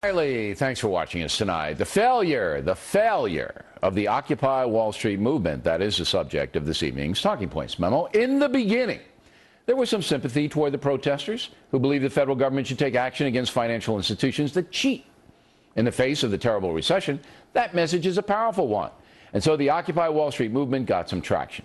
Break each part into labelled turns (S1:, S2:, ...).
S1: Riley, thanks for watching us tonight. The failure of the Occupy Wall Street movement, that is the subject of this evening's Talking Points memo. In the beginning, there was some sympathy toward the protesters who believed the federal government should take action against financial institutions that cheat. In the face of the terrible recession, that message is a powerful one. And so the Occupy Wall Street movement got some traction.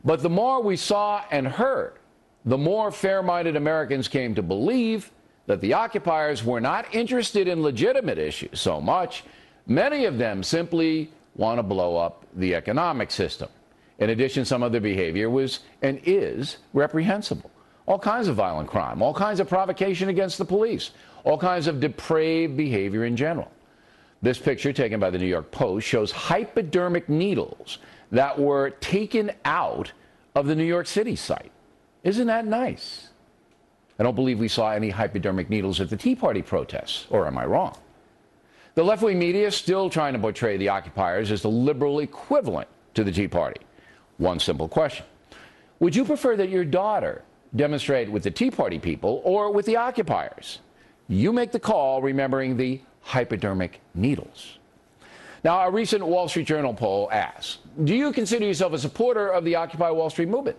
S1: But the more we saw and heard, the more fair-minded Americans came to believe that the occupiers were not interested in legitimate issues so much. Many of them simply want to blow up the economic system. In addition, some of their behavior was and is reprehensible. All kinds of violent crime, all kinds of provocation against the police, all kinds of depraved behavior in general. This picture taken by the New York Post shows hypodermic needles that were taken out of the New York City site. Isn't that nice? I don't believe we saw any hypodermic needles at the Tea Party protests, or am I wrong? The left-wing media is still trying to portray the occupiers as the liberal equivalent to the Tea Party. One simple question. Would you prefer that your daughter demonstrate with the Tea Party people or with the occupiers? You make the call, remembering the hypodermic needles. Now, a recent Wall Street Journal poll asks, do you consider yourself a supporter of the Occupy Wall Street movement?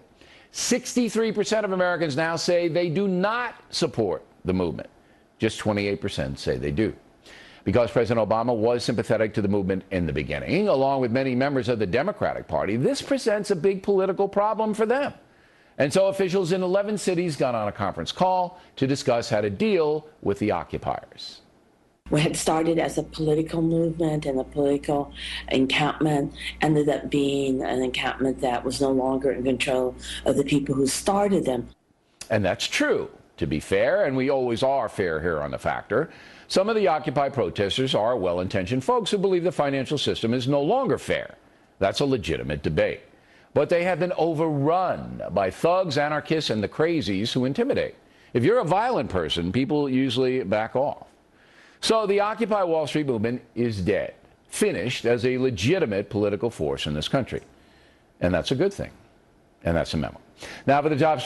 S1: 63% of Americans now say they do not support the movement. Just 28% say they do. Because President Obama was sympathetic to the movement in the beginning, along with many members of the Democratic Party, this presents a big political problem for them. And so officials in 11 cities got on a conference call to discuss how to deal with the occupiers.
S2: What had started as a political movement and a political encampment ended up being an encampment that was no longer in control of the people who started them.
S1: And that's true, to be fair, and we always are fair here on The Factor. Some of the Occupy protesters are well-intentioned folks who believe the financial system is no longer fair. That's a legitimate debate. But they have been overrun by thugs, anarchists, and the crazies who intimidate. If you're a violent person, people usually back off. So the Occupy Wall Street movement is dead, finished as a legitimate political force in this country. And that's a good thing. And that's a memo. Now for the top story.